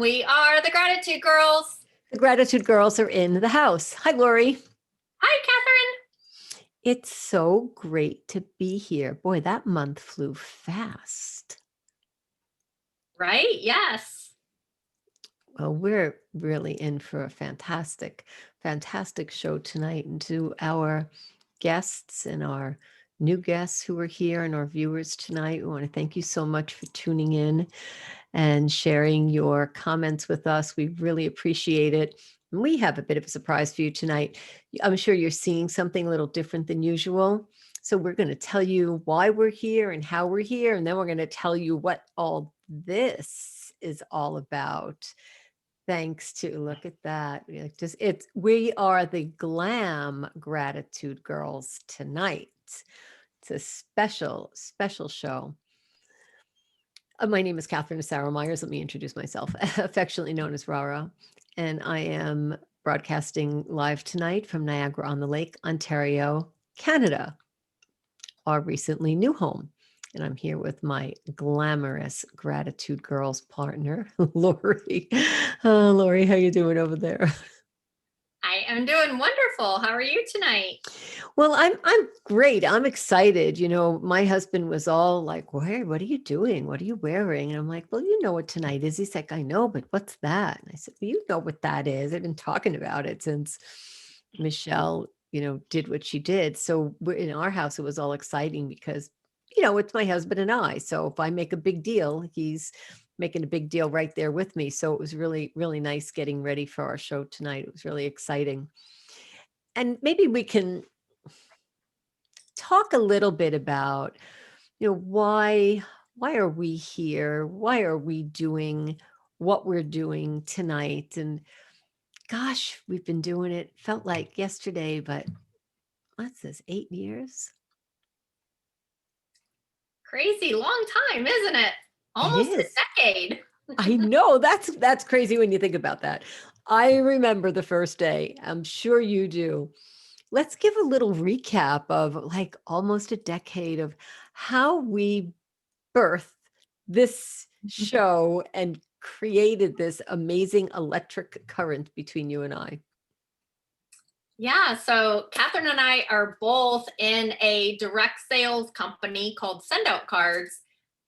We are the Gratitude Girls. The Gratitude Girls are in the house. Hi, Lori. Hi, Catherine. It's so great to be here. Boy, that month flew fast. Right? Yes. Well, we're really in for a fantastic show tonight. And to our guests and our new guests who are here and our viewers tonight, we want to thank you so much for tuning in and sharing your comments with us. We really appreciate it. And we have a bit of a surprise for you tonight. I'm sure you're seeing something a little different than usual. So we're going to tell you why we're here and how we're here. And then we're going to tell you what all this is all about. Thanks to, look at that. We are the Glam Gratitude Girls tonight. It's a special show. My name is Catherine Asaro Myers. Let me introduce myself, affectionately known as Rara. And I am broadcasting live tonight from Niagara-on-the-Lake, Ontario, Canada, our recently new home. And I'm here with my glamorous Gratitude Girls partner, Lori. Lori, how you doing over there? I am doing wonderful. How are you tonight? Well, I'm great. I'm excited. You know, my husband was all like, "Where? What are you doing? What are you wearing?" And I'm like, "Well, you know what tonight is." He's like, "I know, but what's that?" And I said, "Well, you know what that is. I've been talking about it since Michelle, did what she did." So we're in our house. It was all exciting because, it's my husband and I. So if I make a big deal, he's making a big deal right there with me. So it was really, really nice getting ready for our show tonight. It was really exciting. And maybe we can talk a little bit about, why are we here? Why are we doing what we're doing tonight? And gosh, we've been doing it, felt like yesterday, but what's this, 8 years? Crazy long time, isn't it? Almost a decade. I know, that's crazy when you think about that. I remember the first day. I'm sure you do. Let's give a little recap of like almost a decade of how we birthed this show and created this amazing electric current between you and I. Yeah, so Catherine and I are both in a direct sales company called Send Out Cards,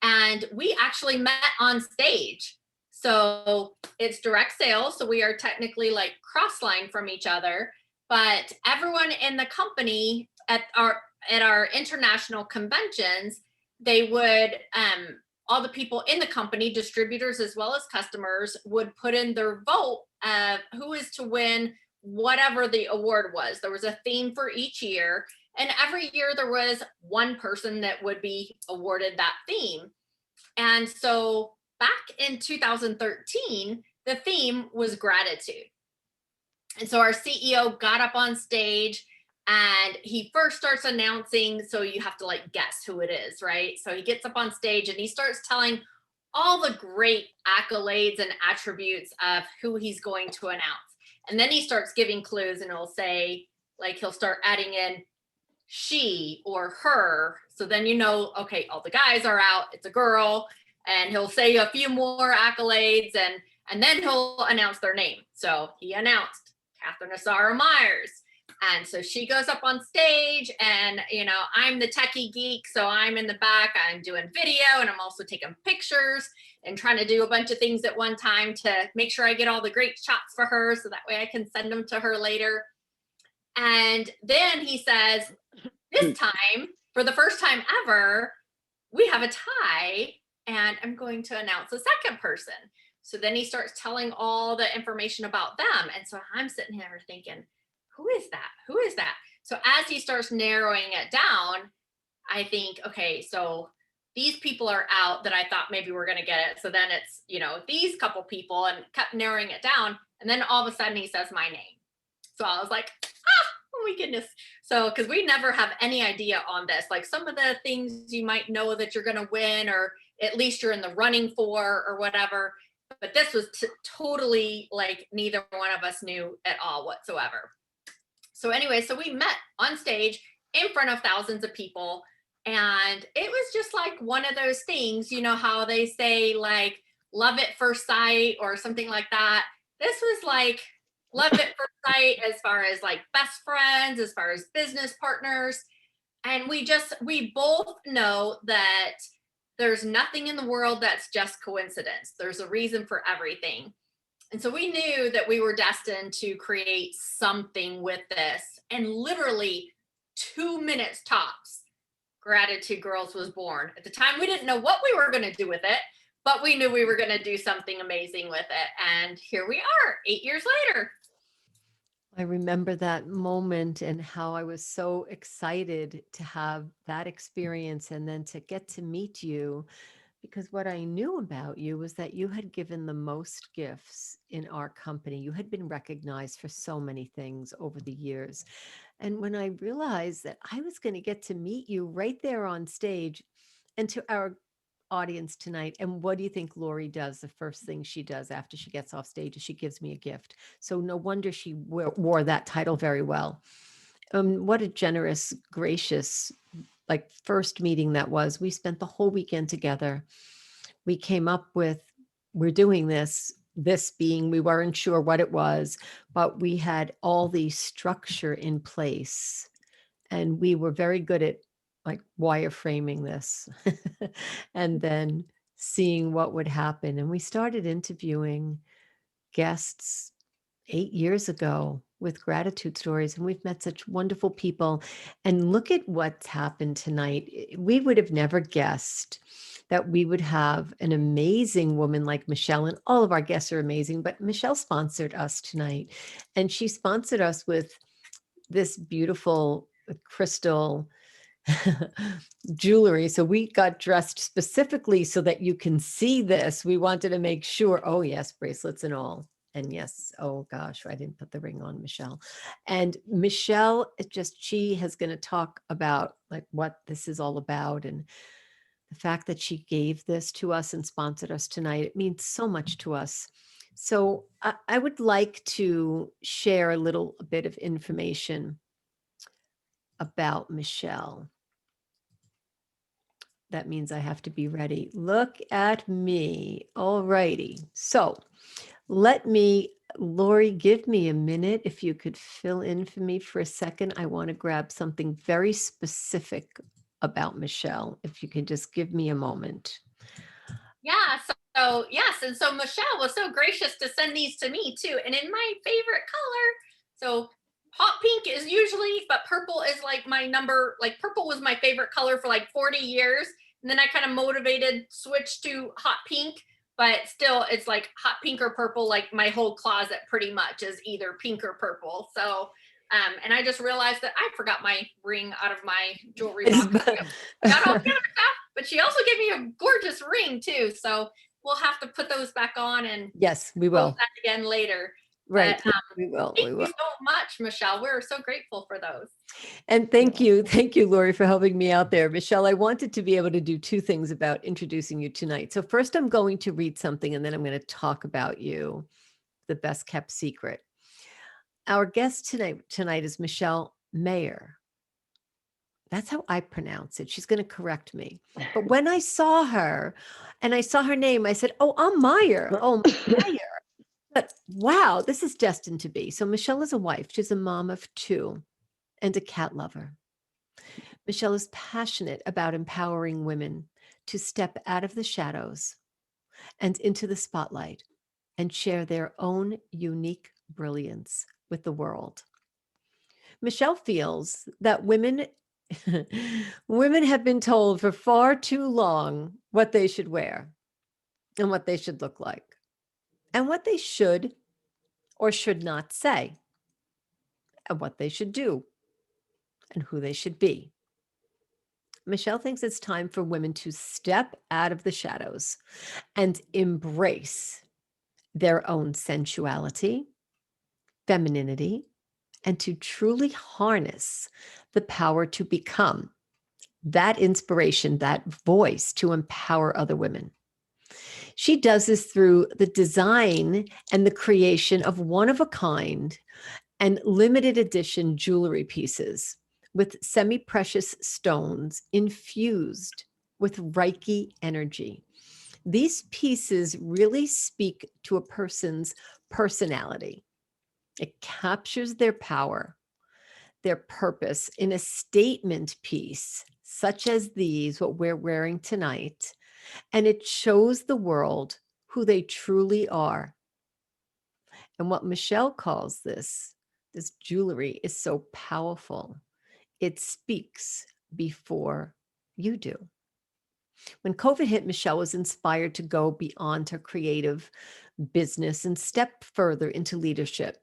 and we actually met on stage. So it's direct sales, so we are technically like cross-line from each other, but everyone in the company at our international conventions, they would all the people in the company, distributors as well as customers, would put in their vote of who is to win whatever the award was. There was a theme for each year, and every year there was one person that would be awarded that theme. And so back in 2013, the theme was gratitude. And so our CEO got up on stage and he first starts announcing, so you have to like guess who it is, right? So he gets up on stage and he starts telling all the great accolades and attributes of who he's going to announce. And then he starts giving clues and he'll say, like, he'll start adding in she or her. So then okay, all the guys are out, it's a girl. And he'll say a few more accolades and then he'll announce their name. So he announced Catherine Asaro Myers. And so she goes up on stage and, I'm the techie geek. So I'm in the back, I'm doing video and I'm also taking pictures and trying to do a bunch of things at one time to make sure I get all the great shots for her. So that way I can send them to her later. And then he says, this time, for the first time ever, we have a tie and I'm going to announce a second person. So then he starts telling all the information about them. And so I'm sitting here thinking, who is that? Who is that? So as he starts narrowing it down, I think, okay, so these people are out that I thought maybe we're going to get it. So then it's, these couple people, and kept narrowing it down. And then all of a sudden he says my name. So I was like, oh my goodness. So, because we never have any idea on this, like some of the things you might know that you're going to win, or at least you're in the running for or whatever. But this was totally like neither one of us knew at all whatsoever. So anyway, so we met on stage in front of thousands of people. And it was just like one of those things, how they say like, love at first sight or something like that. This was like love at first sight as far as like best friends, as far as business partners. And we both know that there's nothing in the world that's just coincidence. There's a reason for everything. And so we knew that we were destined to create something with this. And literally 2 minutes tops, Gratitude Girls was born. At the time, we didn't know what we were going to do with it, but we knew we were going to do something amazing with it. And here we are, 8 years later. I remember that moment and how I was so excited to have that experience and then to get to meet you, because what I knew about you was that you had given the most gifts in our company. You had been recognized for so many things over the years. And when I realized that I was going to get to meet you right there on stage, and to our audience tonight, and what do you think Lori does? The first thing she does after she gets off stage is she gives me a gift. So no wonder she wore that title very well. What a generous, gracious, like first meeting that was. We spent the whole weekend together. We came up with, we're doing this being, we weren't sure what it was, but we had all the structure in place, and we were very good at like wireframing this and then seeing what would happen. And we started interviewing guests 8 years ago with gratitude stories, and we've met such wonderful people. And look at what's happened tonight. We would have never guessed that we would have an amazing woman like Michele, and all of our guests are amazing, but Michele sponsored us tonight, and she sponsored us with this beautiful crystal jewelry. So we got dressed specifically so that you can see this. We wanted to make sure, oh yes, bracelets and all. And yes, oh gosh, I didn't put the ring on Michele. And Michele, she has going to talk about like what this is all about, and the fact that she gave this to us and sponsored us tonight. It means so much to us. So I would like to share a little bit of information about Michele. That means I have to be ready. Look at me. All righty. So Lori, give me a minute. If you could fill in for me for a second, I want to grab something very specific about Michele. If you could just give me a moment. Yeah. So yes. And so Michele was so gracious to send these to me too. And in my favorite color. So hot pink is usually, but purple is like my number, like purple was my favorite color for like 40 years. And then I kind of motivated switch to hot pink, but still it's like hot pink or purple. Like my whole closet pretty much is either pink or purple. So and I just realized that I forgot my ring out of my jewelry box. Got all the other stuff, but she also gave me a gorgeous ring too. So we'll have to put those back on and yes, we will that again later. Right. But, we will. thank you so much, Michele. We're so grateful for those. And thank you, Lori, for helping me out there. Michele, I wanted to be able to do two things about introducing you tonight. So first, I'm going to read something, and then I'm going to talk about you, the best kept secret. Our guest tonight is Michele Maher. That's how I pronounce it. She's going to correct me. But when I saw her and I saw her name, I said, oh, I'm Maher. Oh, Maher. But wow, this is destined to be. So Michele is a wife. She's a mom of two and a cat lover. Michele is passionate about empowering women to step out of the shadows and into the spotlight and share their own unique brilliance with the world. Michele feels that women have been told for far too long what they should wear and what they should look like and what they should or should not say and what they should do and who they should be. Michele thinks it's time for women to step out of the shadows and embrace their own sensuality, femininity, and to truly harness the power to become that inspiration, that voice to empower other women. She does this through the design and the creation of one-of-a-kind and limited edition jewelry pieces with semi-precious stones infused with Reiki energy. These pieces really speak to a person's personality. It captures their power, their purpose in a statement piece, such as these, what we're wearing tonight, and it shows the world who they truly are. And what Michele calls this jewelry is so powerful. It speaks before you do. When COVID hit, Michele was inspired to go beyond her creative business and step further into leadership,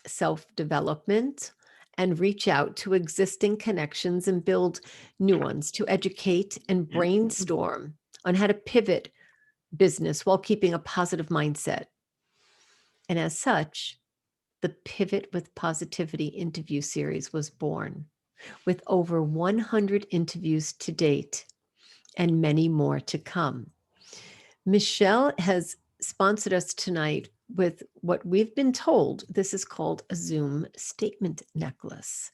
self-development, and reach out to existing connections and build new ones to educate and brainstorm on how to pivot business while keeping a positive mindset. And as such, the Pivot with Positivity interview series was born, with over 100 interviews to date and many more to come. Michele has sponsored us tonight with what we've been told this is called a Zoom statement necklace.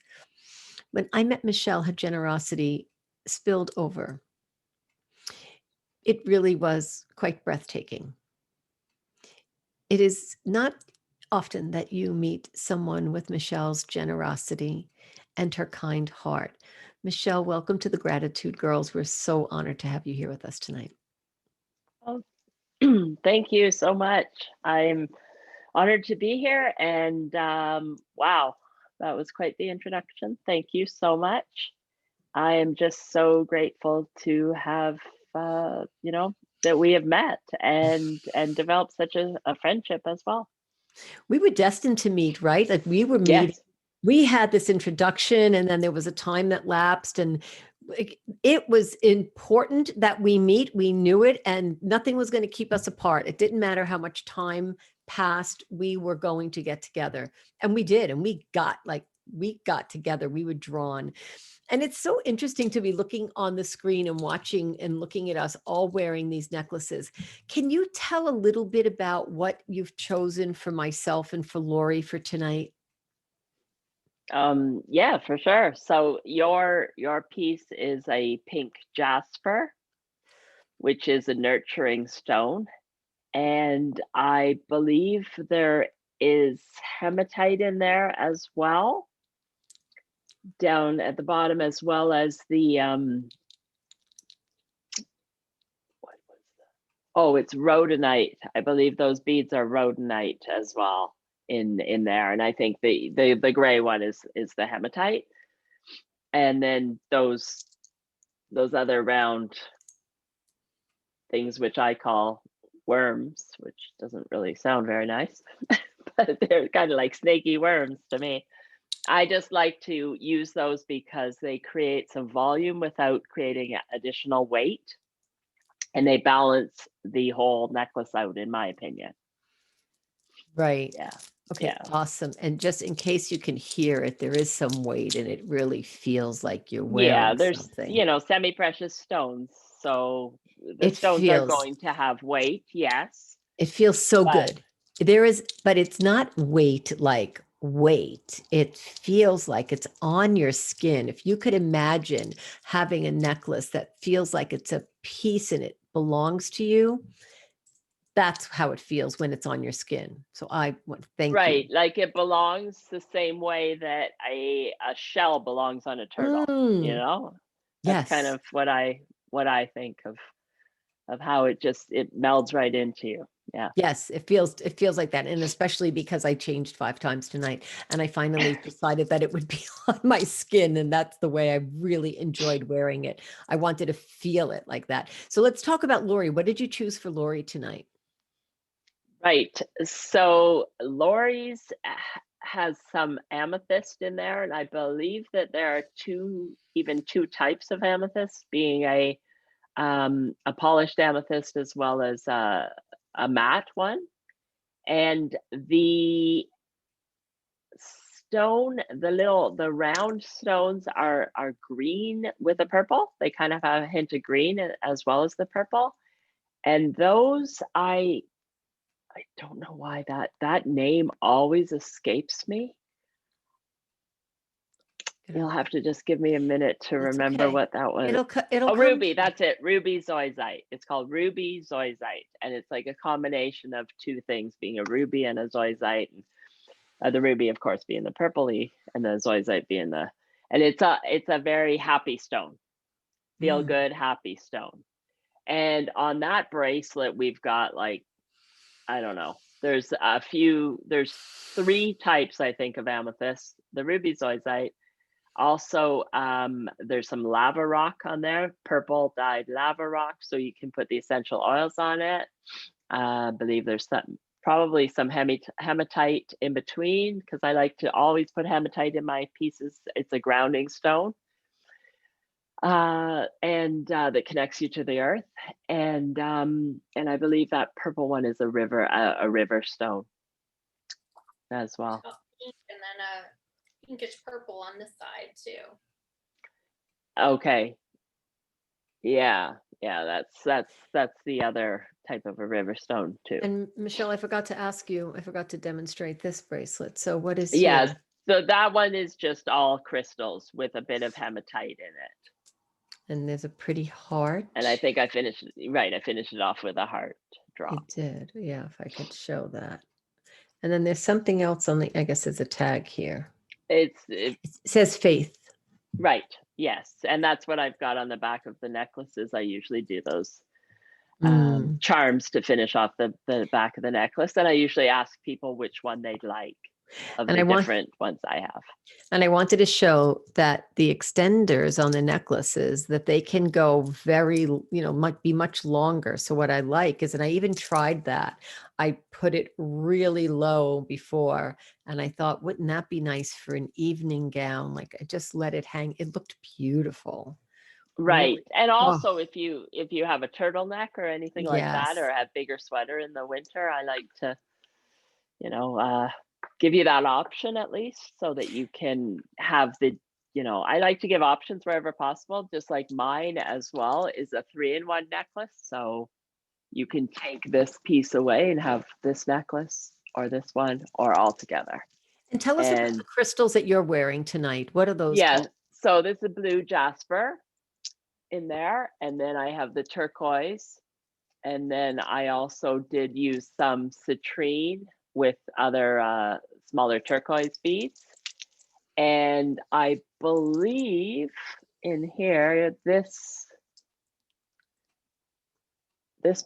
When I met Michele, her generosity spilled over. It really was quite breathtaking. It is not often that you meet someone with Michele's generosity and her kind heart. Michele, welcome to the Gratitude Girls. We're so honored to have you here with us tonight. Oh, thank you so much. I'm honored to be here, and wow, that was quite the introduction. Thank you so much. I am just so grateful to have, that we have met and developed such a friendship as well. We were destined to meet, right? Like we were meeting. Yes. We had this introduction, and then there was a time that lapsed, and it was important that we meet. We knew it, and nothing was going to keep us apart. It didn't matter how much time passed. We were going to get together, and we did. And we got together. We were drawn. And it's so interesting to be looking on the screen and watching and looking at us all wearing these necklaces. Can you tell a little bit about what you've chosen for myself and for Lori for tonight? Yeah, for sure. So your piece is a pink jasper, which is a nurturing stone. And I believe there is hematite in there as well, down at the bottom, as well as the what was that? Oh, it's rhodonite. I believe those beads are rhodonite as well in there. And I think the gray one is the hematite. And then those other round things, which I call worms, which doesn't really sound very nice, but they're kind of like snaky worms to me. I just like to use those because they create some volume without creating additional weight, and they balance the whole necklace out, in my opinion. Right. Yeah. Okay, Yeah. awesome. And just in case you can hear it, there is some weight and it really feels like you're wearing Yeah, there's, something. semi-precious stones. So the It stones are feels, going to have weight, yes. it feels so But good. But it's not weight like weight. It feels like it's on your skin. If you could imagine having a necklace that feels like it's a piece and it belongs to you, that's how it feels when it's on your skin. So I want to thank you. right, like it belongs the same way that a shell belongs on a turtle, That's kind Yes. of what I think of how it melds right into you. Yeah. Yes, it feels like that. And especially because I changed 5 times tonight and I finally decided that it would be on my skin. And that's the way I really enjoyed wearing it. I wanted to feel it like that. So let's talk about Lori. What did you choose for Lori tonight? Right. So Lori's has some amethyst in there, and I believe that there are even two types of amethyst, being a polished amethyst as well as a matte one. And the stone, the round stones are green with a purple. They kind of have a hint of green as well as the purple. And those I don't know why that name always escapes me. You'll have to just give me a minute to That's remember okay. what that was. It'll Oh, come ruby, to you. that's it. Ruby zoisite. It's called ruby zoisite, and it's like a combination of two things, being a ruby and a zoisite. And the ruby, of course, being the purpley, and the zoisite being the. And it's a very happy stone, feel good, happy stone. And on that bracelet, we've got like, I don't know. There's 3 types, I think, of amethyst. The ruby zoisite. Also, there's some lava rock on there, purple dyed lava rock, so you can put the essential oils on it. I believe there's probably some hematite in between, because I like to always put hematite in my pieces. It's a grounding stone, and that connects you to the earth. And I believe that purple one is a river stone as well. Oh, pink, and then a pinkish purple on this side too. Okay. Yeah, that's the other type of a river stone too. And Michelle, I forgot to demonstrate this bracelet. So what is Yeah, here? so that one is just all crystals with a bit of hematite in it. And there's a pretty heart. And I think I finished it off with a heart drop. It did. Yeah, if I could show that. And then there's something else on I guess there's a tag here. It says faith. Right. Yes. And that's what I've got on the back of the necklaces. I usually do those charms to finish off the back of the necklace. And I usually ask people which one they'd like of And the different ones I have. And I wanted to show that the extenders on the necklaces, that they can go very, might be much longer. So what I like is, and I even tried that, I put it really low before, and I thought, wouldn't that be nice for an evening gown? Like I just let it hang. It looked beautiful. Right. Really. And also if you have a turtleneck or anything like that, Yes. or have bigger sweater in the winter, I like to, give you that option at least, so that you can have I like to give options wherever possible, just like mine as well is a 3-in-1 necklace. So you can take this piece away and have this necklace or this one or all together. And tell us about the crystals that you're wearing tonight. What are those? Yeah. called? So this is blue jasper in there. And then I have the turquoise. And then I also did use some citrine with other smaller turquoise beads. And I believe in here, this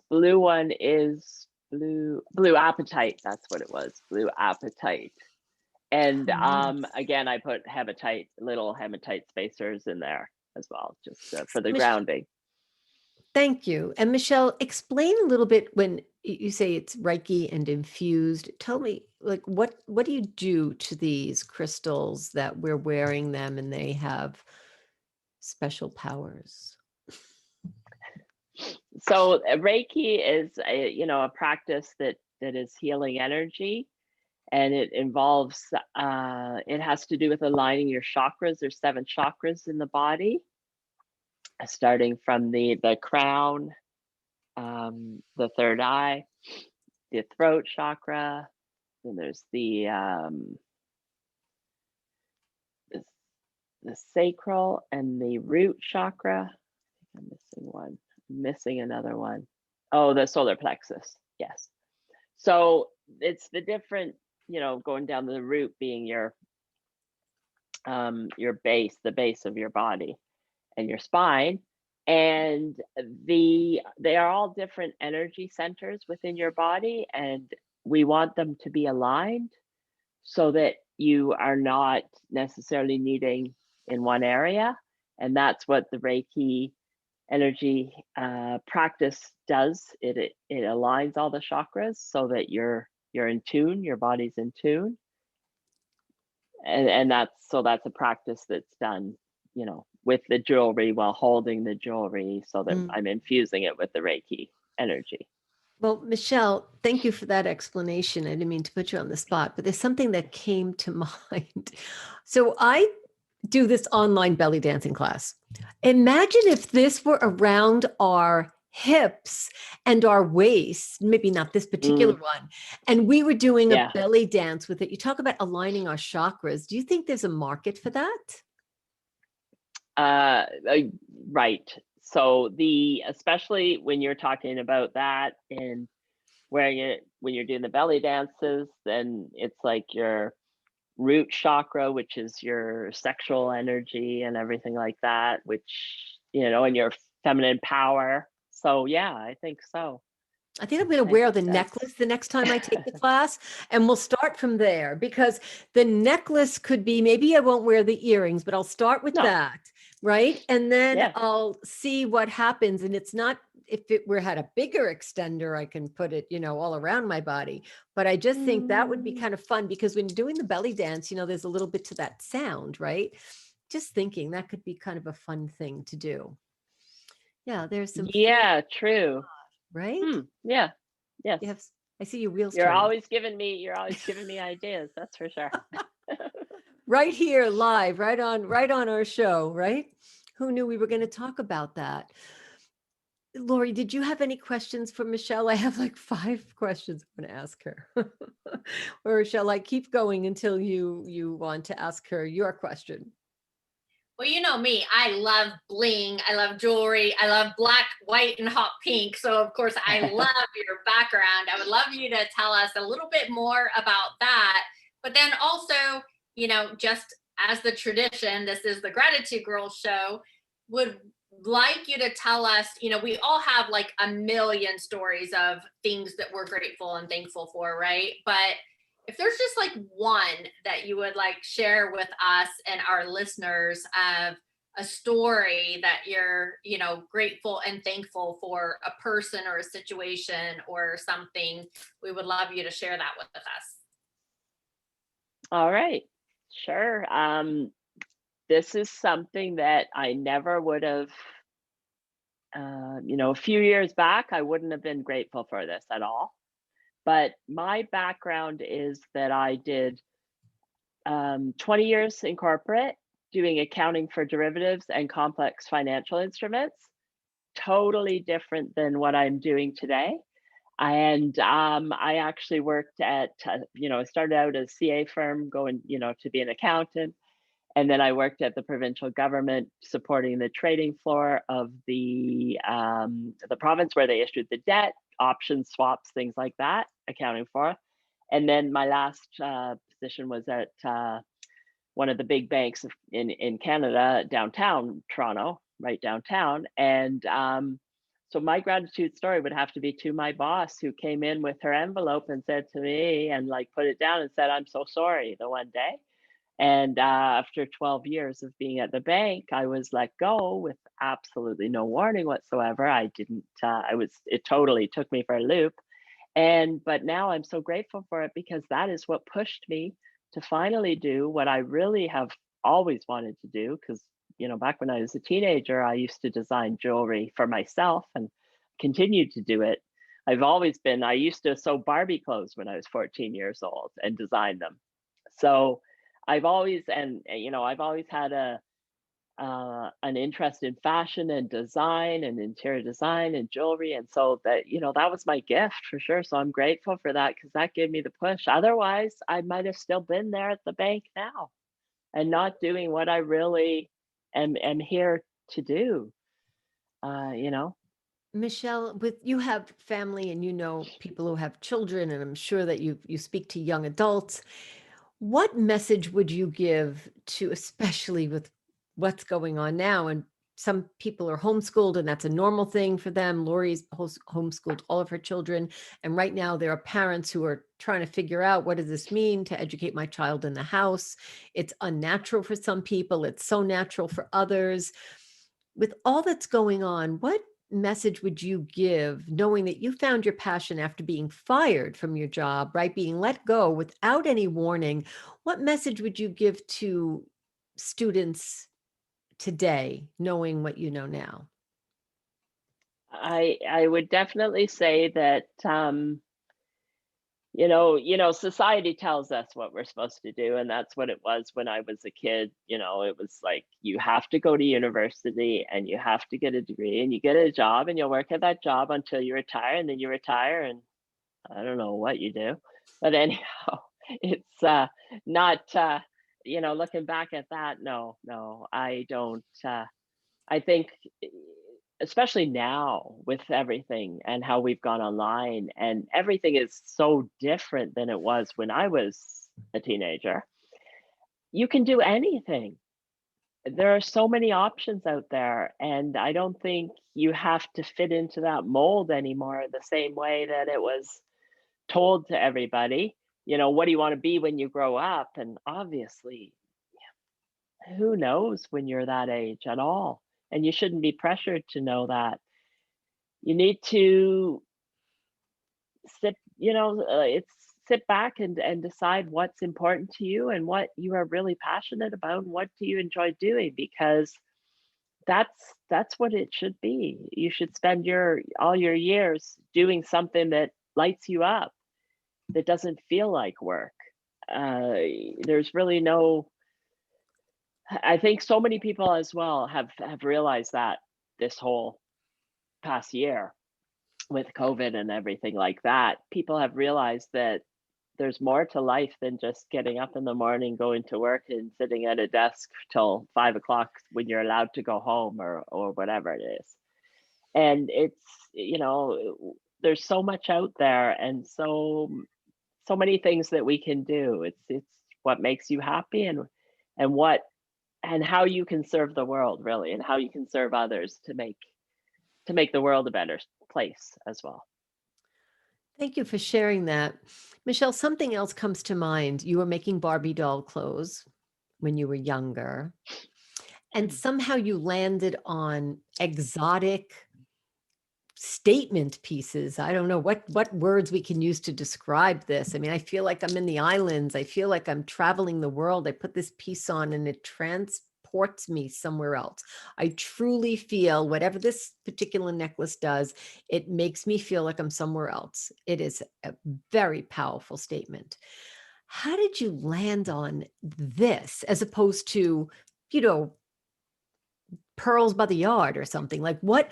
blue one is blue apatite. That's what it was, blue apatite. And again, I put little hematite spacers in there as well, just for the grounding. Thank you. And Michelle, explain a little bit when you say it's Reiki and infused. Tell me, like, what do you do to these crystals that we're wearing them and they have special powers? So Reiki is a practice that is healing energy, and it involves it has to do with aligning your chakras. There's 7 chakras in the body, starting from the crown, the third eye, the throat chakra. Then there's the sacral and the root chakra. I'm missing one. I'm missing another one. Oh, the solar plexus. Yes. So it's the different, going down the root being your base, the base of your body and your spine. And they are all different energy centers within your body, and we want them to be aligned so that you are not necessarily needing in one area. And that's what the Reiki energy practice does. It aligns all the chakras so that you're in tune, your body's in tune. And that's a practice that's done, with the jewelry, while holding the jewelry, so that I'm infusing it with the Reiki energy. Well, Michelle, thank you for that explanation. I didn't mean to put you on the spot, but there's something that came to mind. So I do this online belly dancing class. Imagine if this were around our hips and our waist, maybe not this particular one, and we were doing a belly dance with it. You talk about aligning our chakras. Do you think there's a market for that? Right. So especially when you're talking about that and when you're doing the belly dances, then it's like your root chakra, which is your sexual energy and everything like that, which, and your feminine power. So yeah, I think so. I think I'm going to I wear think the necklace the next time I take the class, and we'll start from there, because the necklace could be, maybe I won't wear the earrings, but I'll start with No. that, right? And then Yeah. I'll see what happens. And it's not, if it had a bigger extender, I can put it, all around my body. But I just think that would be kind of fun, because when you're doing the belly dance, there's a little bit to that sound, right? Just thinking that could be kind of a fun thing to do. Yeah, there's some food, Yeah, true. right? Yeah. Yes. You have, I see your wheels You're turning. always giving me ideas, that's for sure. Right here, live, right on our show, right? Who knew we were going to talk about that? Lori, did you have any questions for Michele? I have like 5 questions I'm going to ask her. Or shall I keep going until you want to ask her your question? Well, you know me, I love bling. I love jewelry. I love black, white, and hot pink. So, of course, I love your background. I would love you to tell us a little bit more about that. But then also, just as the tradition, this is the Gratitude Girls show, would like you to tell us, we all have like a million stories of things that we're grateful and thankful for, right? But if there's just like one that you would like share with us and our listeners of a story that you're, grateful and thankful for, a person or a situation or something, we would love you to share that with us. All right. Sure. This is something that I never would have, a few years back, I wouldn't have been grateful for this at all. But my background is that I did 20 years in corporate doing accounting for derivatives and complex financial instruments. Totally different than what I'm doing today. And I actually worked at, I started out at a CA firm going, to be an accountant. And then I worked at the provincial government supporting the trading floor of the province where they issued the debt, options, swaps, things like that, accounting for. And then my last position was at one of the big banks in Canada, downtown Toronto, right downtown. And so my gratitude story would have to be to my boss, who came in with her envelope and said to me, and like put it down and said, "I'm so sorry," the one day. And after 12 years of being at the bank, I was let go with absolutely no warning whatsoever. I didn't, it totally took me for a loop. But now I'm so grateful for it, because that is what pushed me to finally do what I really have always wanted to do. Because, back when I was a teenager, I used to design jewelry for myself and continued to do it. I used to sew Barbie clothes when I was 14 years old and design them. So I've always had an interest in fashion and design and interior design and jewelry, and so that that was my gift for sure. So I'm grateful for that, because that gave me the push. Otherwise, I might have still been there at the bank now and not doing what I really am here to do. Michele, you have family and people who have children, and I'm sure that you speak to young adults. What message would you give to, especially with what's going on now, and some people are homeschooled and that's a normal thing for them. Lori's homeschooled all of her children. And right now there are parents who are trying to figure out, what does this mean to educate my child in the house? It's unnatural for some people. It's so natural for others. With all that's going on, what message would you give, knowing that you found your passion after being fired from your job, right? Being let go without any warning. What message would you give to students today, knowing what you know now? I would definitely say that society tells us what we're supposed to do, and that's what it was when I was a kid. It was like, you have to go to university and you have to get a degree and you get a job and you'll work at that job until you retire, and then you retire and I don't know what you do. But anyhow, it's not looking back at that, no, I don't. I think, especially now with everything and how we've gone online, and everything is so different than it was when I was a teenager. You can do anything. There are so many options out there, and I don't think you have to fit into that mold anymore the same way that it was told to everybody. What do you want to be when you grow up? And obviously, who knows when you're that age at all? And you shouldn't be pressured to know that. You need to sit back and decide what's important to you and what you are really passionate about and what do you enjoy doing, because that's what it should be. You should spend all your years doing something that lights you up, that doesn't feel like work. Uh, there's really no. I think so many people as well have realized that this whole past year with COVID and everything like that, people have realized that there's more to life than just getting up in the morning, going to work, and sitting at a desk till 5 o'clock when you're allowed to go home, or whatever it is. And there's so much out there, and so many things that we can do. It's what makes you happy, and what and how you can serve the world, really, and how you can serve others to make the world a better place as well. Thank you for sharing that. Michelle, something else comes to mind. You were making Barbie doll clothes when you were younger, and somehow you landed on exotic statement pieces. I don't know what words we can use to describe this. I mean, I feel like I'm in the islands. I feel like I'm traveling the world. I put this piece on and it transports me somewhere else. I truly feel whatever this particular necklace does, it makes me feel like I'm somewhere else. It is a very powerful statement. How did you land on this as opposed to, pearls by the yard or something? Like what?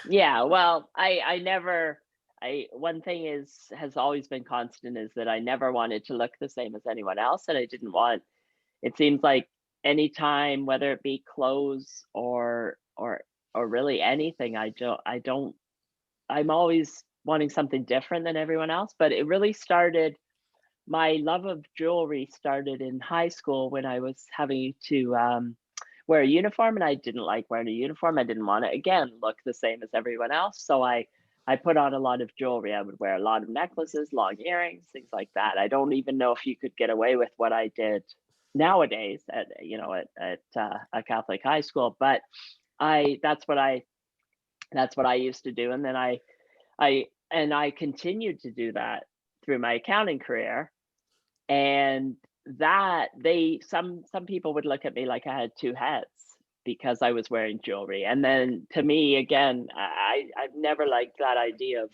Yeah, well, I never I one thing has always been constant, is that I never wanted to look the same as anyone else, and I didn't want. It seems like anytime, whether it be clothes or really anything, I'm always wanting something different than everyone else. But it really started. My love of jewelry started in high school when I was having to wear a uniform, and I didn't like wearing a uniform. I didn't want to, again, look the same as everyone else. So I put on a lot of jewelry. I would wear a lot of necklaces, long earrings, things like that. I don't even know if you could get away with what I did nowadays at a Catholic high school, but I that's what I used to do. And then I continued to do that through my accounting career. And that they some people would look at me like I had two heads because I was wearing jewelry. And then, to me, again, I've never liked that idea of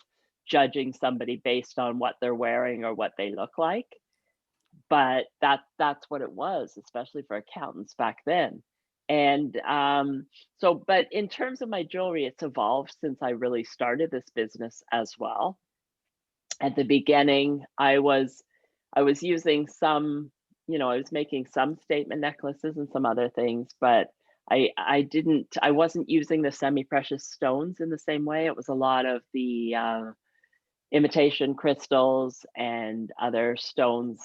judging somebody based on what they're wearing or what they look like. But that's what it was, especially for accountants back then. And but in terms of my jewelry, it's evolved since I really started this business as well. At the beginning, I was using I was making some statement necklaces and some other things, but I wasn't using the semi-precious stones in the same way. It was a lot of the imitation crystals and other stones.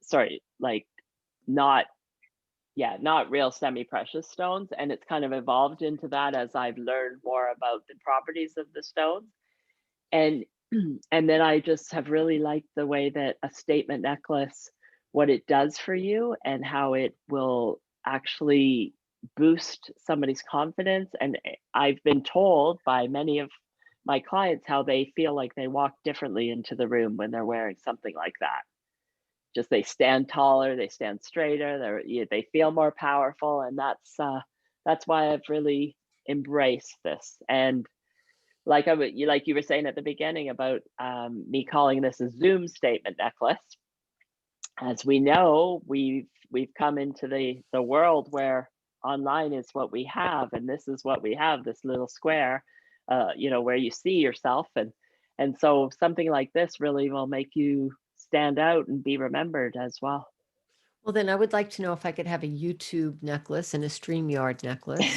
Sorry, like not not real semi-precious stones. And it's kind of evolved into that as I've learned more about the properties of the stones. And and then I just have really liked the way that a statement necklace, what it does for you and how it will actually boost somebody's confidence. And I've been told by many of my clients how they feel like they walk differently into the room when they're wearing something like that. Just they stand taller, they stand straighter, they feel more powerful, and that's why I've really embraced this. And like you were saying at the beginning about me calling this a Zoom statement necklace. As we know, we've come into the world where online is what we have, and this is what we have. This little square, where you see yourself, and so something like this really will make you stand out and be remembered as well. Well, then I would like to know if I could have a YouTube necklace and a StreamYard necklace,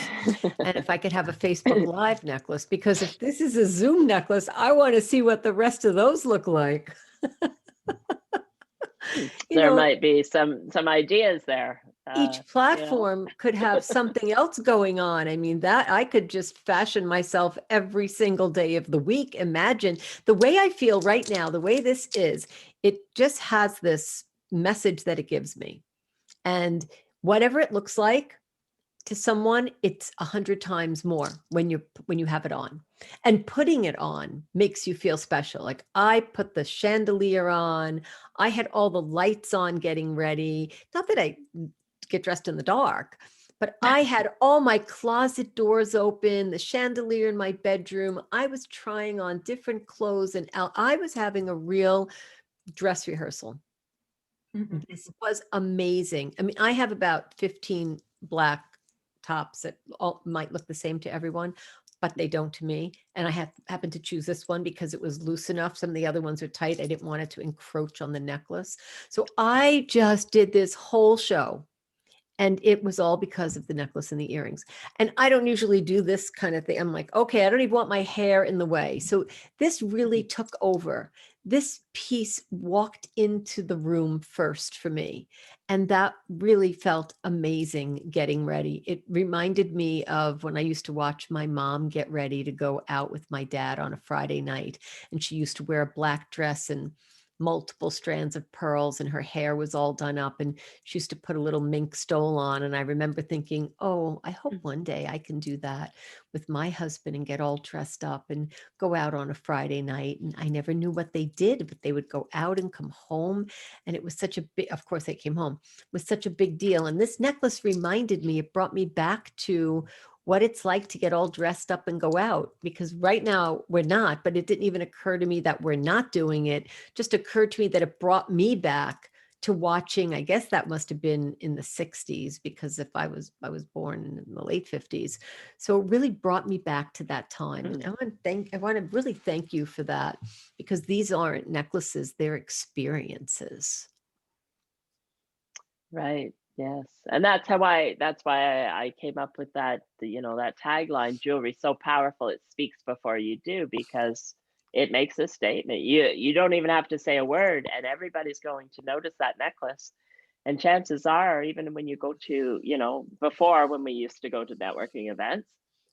and if I could have a Facebook Live necklace, because if this is a Zoom necklace, I want to see what the rest of those look like. There might be some ideas there. Each platform could have something else going on. I mean, that I could just fashion myself every single day of the week. Imagine the way I feel right now, the way this is, it just has this message that it gives me. And whatever it looks like to someone, it's 100 times more when you have it on. And putting it on makes you feel special. Like I put the chandelier on, I had all the lights on getting ready. Not that I get dressed in the dark, but I had all my closet doors open, the chandelier in my bedroom. I was trying on different clothes, and I was having a real dress rehearsal. This was amazing. I mean, I have about 15 black tops that all might look the same to everyone, but they don't to me. And I happened to choose this one because it was loose enough. Some of the other ones are tight. I didn't want it to encroach on the necklace. So I just did this whole show. And it was all because of the necklace and the earrings. And I don't usually do this kind of thing. I'm like, okay, I don't even want my hair in the way. So this really took over. This piece walked into the room first for me. And that really felt amazing getting ready. It reminded me of when I used to watch my mom get ready to go out with my dad on a Friday night. And she used to wear a black dress and multiple strands of pearls, and her hair was all done up, and she used to put a little mink stole on. And I remember thinking, oh, I hope one day I can do that with my husband and get all dressed up and go out on a Friday night. And I never knew what they did, but they would go out and come home. And it was such a big, of course they came home, it was such a big deal. And this necklace reminded me, it brought me back to what it's like to get all dressed up and go out, because right now we're not, but it didn't even occur to me that we're not doing it. Just occurred to me that it brought me back to watching. I guess that must have been in the 60s, because if I was born in the late 50s. So it really brought me back to that time. And I want to really thank you for that, because these aren't necklaces, they're experiences. Right. Yes. And that's why I came up with that, that tagline, jewelry so powerful, it speaks before you do, because it makes a statement. You don't even have to say a word, and everybody's going to notice that necklace. And chances are, even when you go to, before, when we used to go to networking events,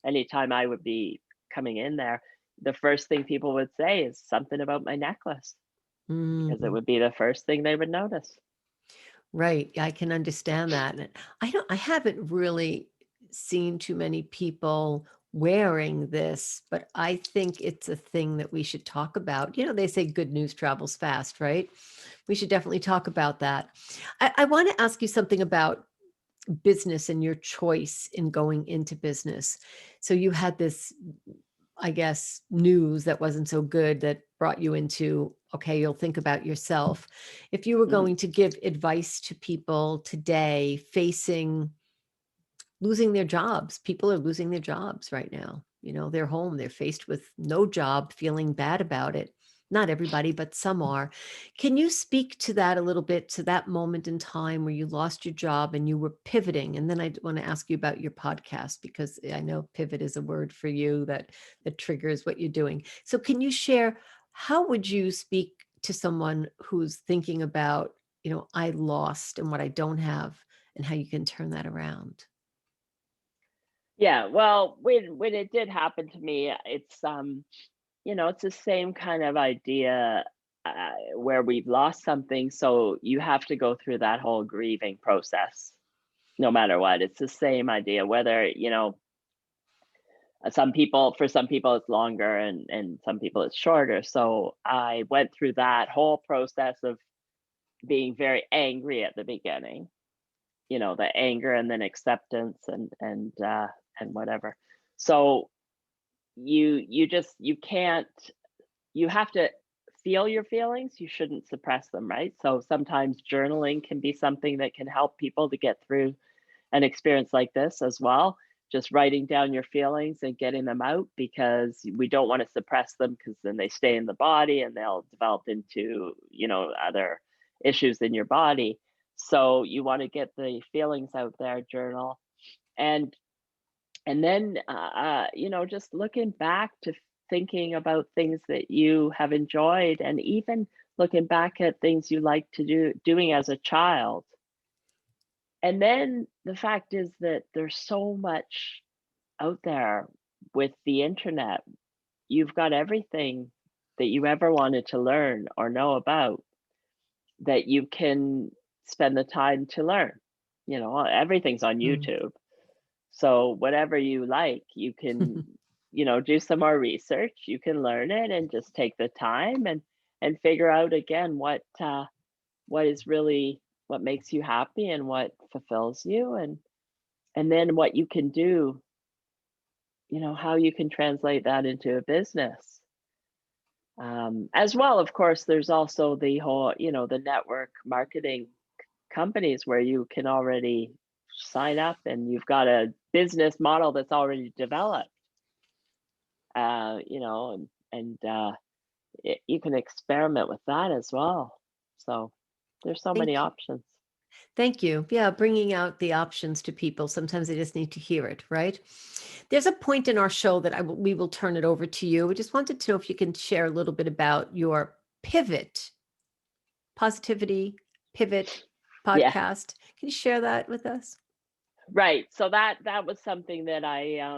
anytime I would be coming in there, the first thing people would say is something about my necklace, because it would be the first thing they would notice. Right. I can understand that. And I haven't really seen too many people wearing this, but I think it's a thing that we should talk about. They say good news travels fast, right? We should definitely talk about that. I want to ask you something about business and your choice in going into business. So you had this, I guess, news that wasn't so good that brought you into, okay, you'll think about yourself. If you were going to give advice to people today facing losing their jobs, people are losing their jobs right now. They're home, they're faced with no job, feeling bad about it. Not everybody, but some are. Can you speak to that a little bit, to that moment in time where you lost your job and you were pivoting? And then I want to ask you about your podcast, because I know pivot is a word for you that triggers what you're doing. So can you share, how would you speak to someone who's thinking about, I lost and what I don't have, and how you can turn that around? Yeah, well, when it did happen to me, it's it's the same kind of idea, where we've lost something, so you have to go through that whole grieving process, no matter what. It's the same idea, whether for some people it's longer, and some people it's shorter. So I went through that whole process of being very angry at the beginning, the anger, and then acceptance, and whatever. So you can't, you have to feel your feelings. You shouldn't suppress them, right? So sometimes journaling can be something that can help people to get through an experience like this as well. just writing down your feelings and getting them out, because we don't want to suppress them, because then they stay in the body and they'll develop into, other issues in your body. So you want to get the feelings out there, journal. And then just looking back to thinking about things that you have enjoyed, and even looking back at things you like to doing as a child. And then the fact is that there's so much out there with the internet. You've got everything that you ever wanted to learn or know about that you can spend the time to learn. Everything's on YouTube. So whatever you like, you can, do some more research, you can learn it and just take the time and figure out again what is really what makes you happy and what fulfills you, and then what you can do, how you can translate that into a business. As well, of course, there's also the whole, the network marketing companies where you can already sign up and you've got a business model that's already developed, you can experiment with that as well. So there's so many options. Thank you. Yeah, bringing out the options to people. Sometimes they just need to hear it, right? There's a point in our show that we will turn it over to you. I just wanted to know if you can share a little bit about your pivot, positivity pivot Yeah. podcast. Can you share that with us? Right. So that was something that I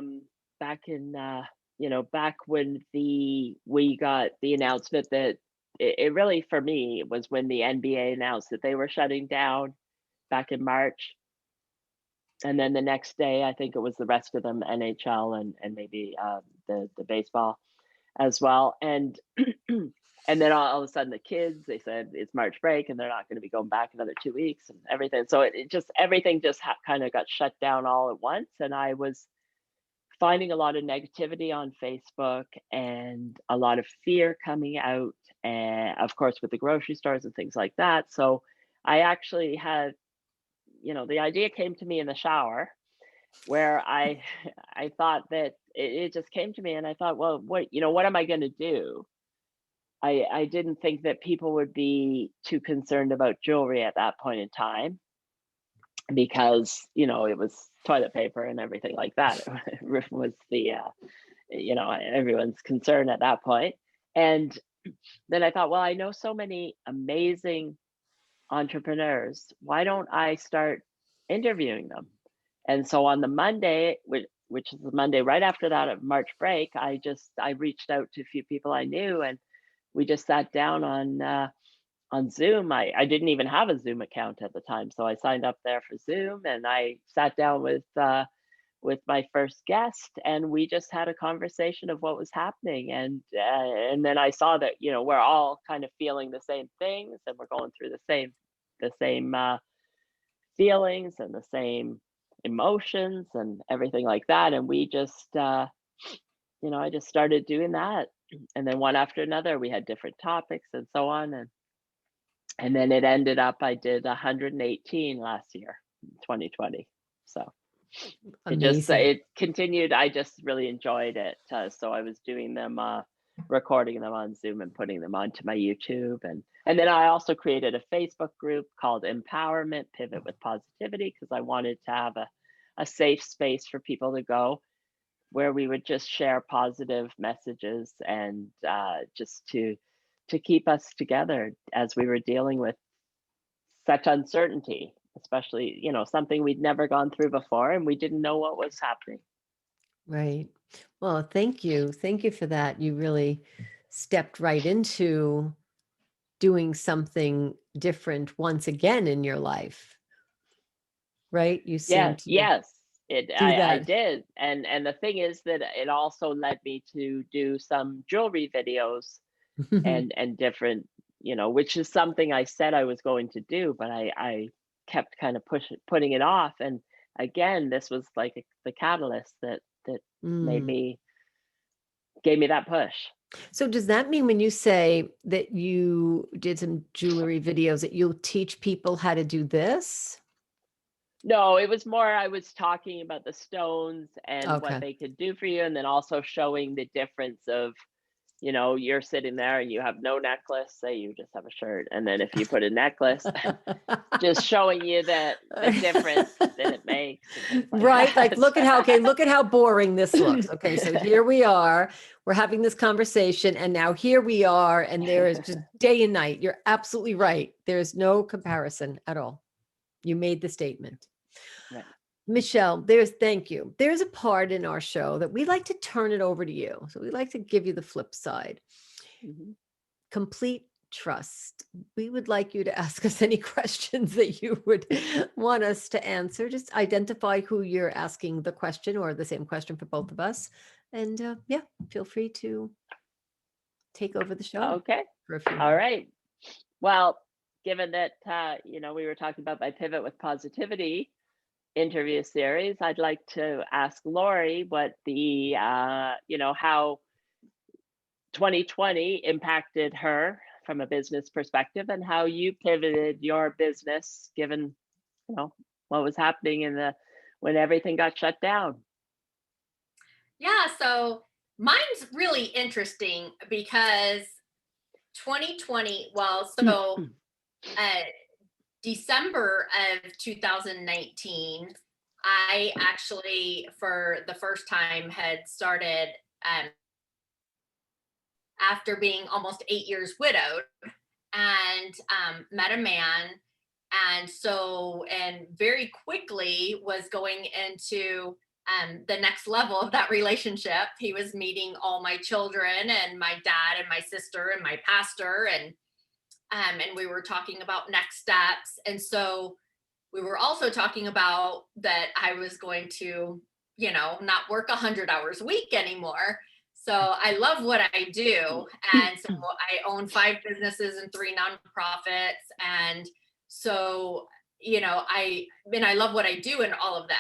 back in back when we got the announcement that it really, for me, was when the NBA announced that they were shutting down back in March. And then the next day, I think it was the rest of them, NHL and maybe the baseball as well. And and then all of a sudden the kids, they said it's March break and they're not going to be going back another 2 weeks and everything. So it just, everything just kind of got shut down all at once. And I was finding a lot of negativity on Facebook and a lot of fear coming out, and of course with the grocery stores and things like that. So I actually had, the idea came to me in the shower, where I I thought that it just came to me, and I thought, well, what am I going to do? I didn't think that people would be too concerned about jewelry at that point in time, because it was toilet paper and everything like that. It was the everyone's concern at that point. And then I thought, well, I know so many amazing entrepreneurs. Why don't I start interviewing them? And so on the Monday, which is the Monday right after that of March break, I reached out to a few people I knew, and we just sat down on Zoom. I didn't even have a Zoom account at the time, so I signed up there for Zoom, and I sat down with my first guest, and we just had a conversation of what was happening, and then I saw that we're all kind of feeling the same things, and we're going through the same feelings and the same emotions and everything like that, and we just I just started doing that, and then one after another we had different topics and so on, and then it ended up I did 118 last year, 2020. So Amazing. it continued. I just really enjoyed it. So I was doing them, recording them on Zoom and putting them onto my YouTube, and then I also created a Facebook group called Empowerment Pivot with Positivity, because I wanted to have a safe space for people to go, where we would just share positive messages, and just to keep us together as we were dealing with such uncertainty, especially something we'd never gone through before, and we didn't know what was happening. Right. Well, thank you. Thank you for that. You really stepped right into doing something different once again in your life, right? You seem to Yes, do I that. did, and the thing is that it also led me to do some jewelry videos and different, which is something I said I was going to do, but I kept kind of putting it off, and again, this was like the catalyst that Mm. gave me that push. So does that mean when you say that you did some jewelry videos that you'll teach people how to do this? No, it was more I was talking about the stones and what Okay. they could do for you, and then also showing the difference of, you're sitting there and you have no necklace, say you just have a shirt, and then if you put a necklace, just showing you that the difference that it makes and things like Right, like, that. look at how boring this looks. Okay, so here we are, we're having this conversation, and now here we are, and there is just day and night. You're absolutely right. There's no comparison at all. You made the statement. Right. Michelle, thank you. There's a part in our show that we like to turn it over to you. So we like to give you the flip side. Mhm. Complete trust. We would like you to ask us any questions that you would want us to answer. Just identify who you're asking the question, or the same question for both of us. And yeah, feel free to take over the show Okay. for a few All minutes. right. Well, given that we were talking about my Pivot with Positivity interview series, I'd like to ask Lori what how 2020 impacted her from a business perspective, and how you pivoted your business given, what was happening when everything got shut down. Yeah, so mine's really interesting because 2020, well, so uh, December of 2019, I actually, for the first time, had started, um, after being almost 8 years widowed, and met a man. And very quickly was going into the next level of that relationship. He was meeting all my children and my dad and my sister and my pastor, and we were talking about next steps. And so we were also talking about that I was going to, not work 100 hours a week anymore. So I love what I do. And so I own 5 businesses and 3 nonprofits. And so, I love what I do in all of them.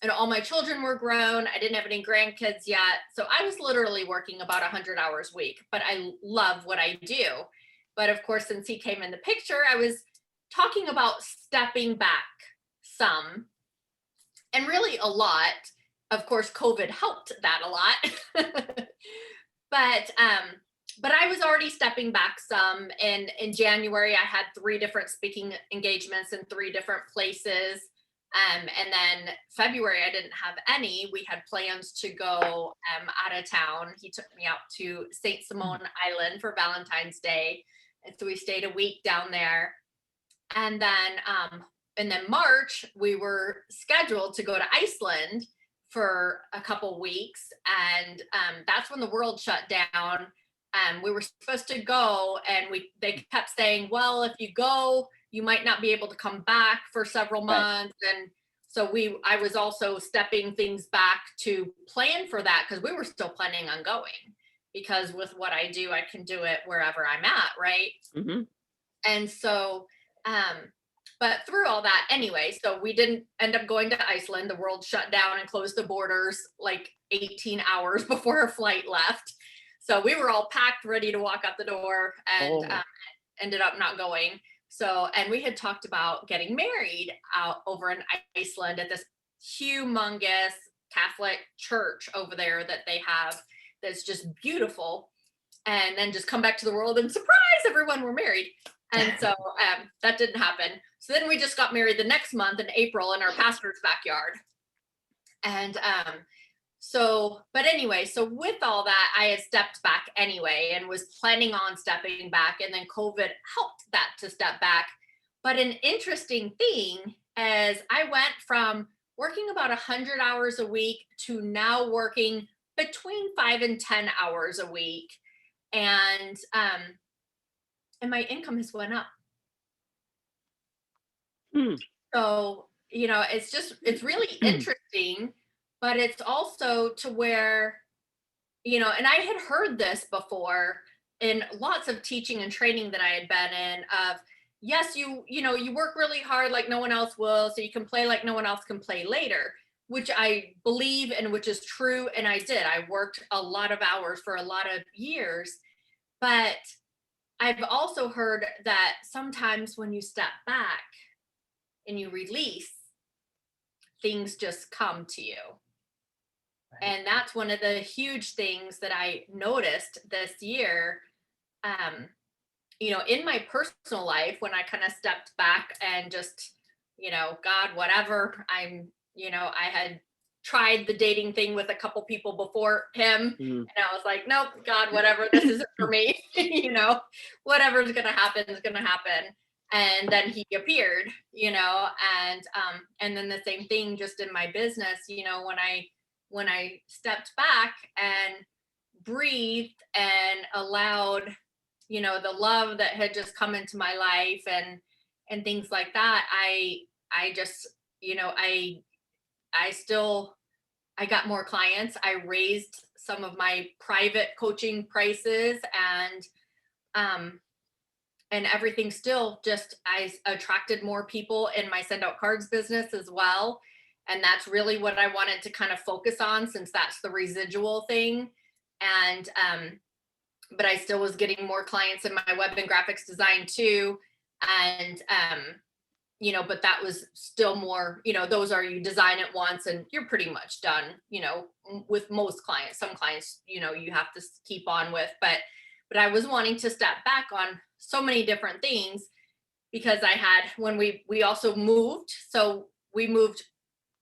And all my children were grown. I didn't have any grandkids yet. So I was literally working about 100 hours a week, but I love what I do. But of course, since he came in the picture, I was talking about stepping back some, and really a lot. Of course, COVID helped that a lot. But I was already stepping back some. And in January, I had 3 different speaking engagements in 3 different places. And then February, I didn't have any. We had plans to go out of town. He took me out to St. Simon Island for Valentine's Day. And so we stayed a week down there. And then March, we were scheduled to go to Iceland for a couple weeks. And that's when the world shut down. We were supposed to go, and they kept saying, well, if you go, you might not be able to come back for several months. And so I was also stepping things back to plan for that, because we were still planning on going, because with what I do, I can do it wherever I'm at, right? Mm-hmm. And so, but through all that anyway, so we didn't end up going to Iceland. The world shut down and closed the borders like 18 hours before our flight left. So we were all packed, ready to walk out the door, and ended up not going. So, and we had talked about getting married out over in Iceland at this humongous Catholic church over there that they have, that's just beautiful. And then just come back to the world and surprise, everyone, we're married. And so that didn't happen. So then we just got married the next month in April in our pastor's backyard. And but anyway, so with all that, I had stepped back anyway and was planning on stepping back. And then COVID helped that to step back. But an interesting thing is I went from working about 100 hours a week to now working between 5 and 10 hours a week. And my income has went up. So, it's really interesting, but it's also to where, and I had heard this before in lots of teaching and training that I had been in of, yes, you work really hard like no one else will, so you can play like no one else can play later, which I believe and which is true. And I did. I worked a lot of hours for a lot of years, but I've also heard that sometimes when you step back and you release, things just come to you. And that's one of the huge things that I noticed this year. In my personal life, when I kind of stepped back and just, God, whatever, I had tried the dating thing with a couple people before him. And I was like, nope, God, whatever, this isn't for me. Whatever's going to happen is going to happen. And then he appeared, and then the same thing just in my business, when I stepped back and breathed and allowed, the love that had just come into my life and things like that, I just, I got more clients. I raised some of my private coaching prices, and everything still just, I attracted more people in my send out cards business as well. And that's really what I wanted to kind of focus on, since that's the residual thing. And, but I still was getting more clients in my web and graphics design too. And, but that was still more, those are, you design it once and you're pretty much done, with most clients. Some clients, you have to keep on with, but I was wanting to step back on so many different things, because I had, when we also moved, so we moved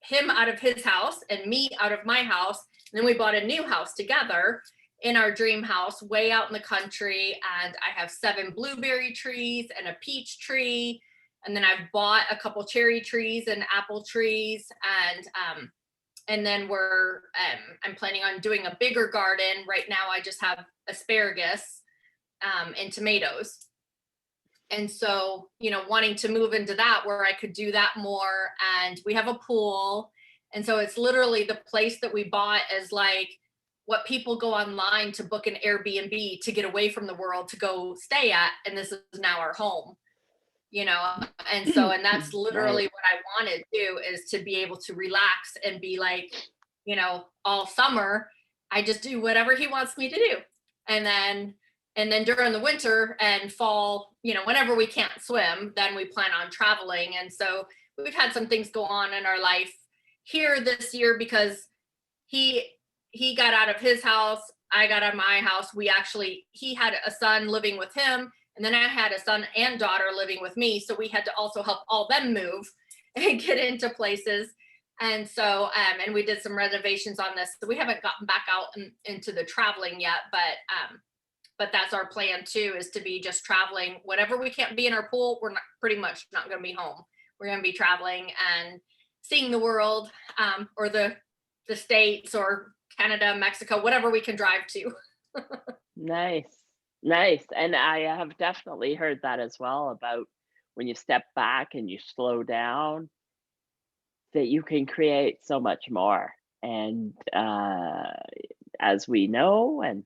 him out of his house and me out of my house. And then we bought a new house together in our dream house way out in the country. And I have 7 blueberry trees and a peach tree. And then I've bought a couple cherry trees and apple trees. And then I'm planning on doing a bigger garden. Right now, I just have asparagus and tomatoes. And so, wanting to move into that where I could do that more. And we have a pool. And so it's literally the place that we bought as like what people go online to book an Airbnb to get away from the world to go stay at. And this is now our home, and so, and that's literally what I wanted to do, is to be able to relax and be like, all summer, I just do whatever he wants me to do. And then during the winter and fall, whenever we can't swim, then we plan on traveling. And so we've had some things go on in our life here this year, because he got out of his house, I got out of my house. He had a son living with him, and then I had a son and daughter living with me. So we had to also help all them move and get into places. And so, and we did some renovations on this. So we haven't gotten back out into the traveling yet, but that's our plan too, is to be just traveling. Whatever we can't be in our pool, we're pretty much not going to be home. We're going to be traveling and seeing the world, or the States or Canada, Mexico, whatever we can drive to. Nice. And I have definitely heard that as well, about when you step back and you slow down, that you can create so much more. And as we know, and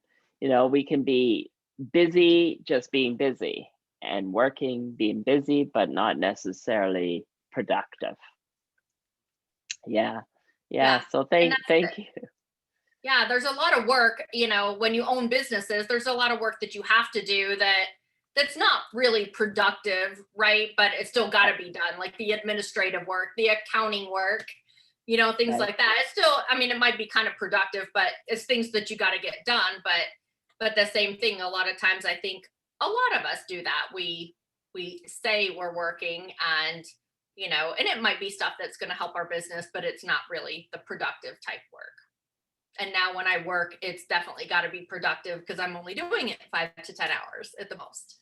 we can be busy just being busy, and working, being busy, but not necessarily productive. Yeah. So thank you. Yeah, there's a lot of work, when you own businesses, there's a lot of work that you have to do that's not really productive, right? But it's still got to be done, like the administrative work, the accounting work, things Right. like that. It's still, it might be kind of productive, but it's things that you got to get done. But the same thing, a lot of times I think a lot of us do that. We say we're working, and and it might be stuff that's going to help our business, but it's not really the productive type work. And now when I work, it's definitely got to be productive, because I'm only doing it 5 to 10 hours at the most.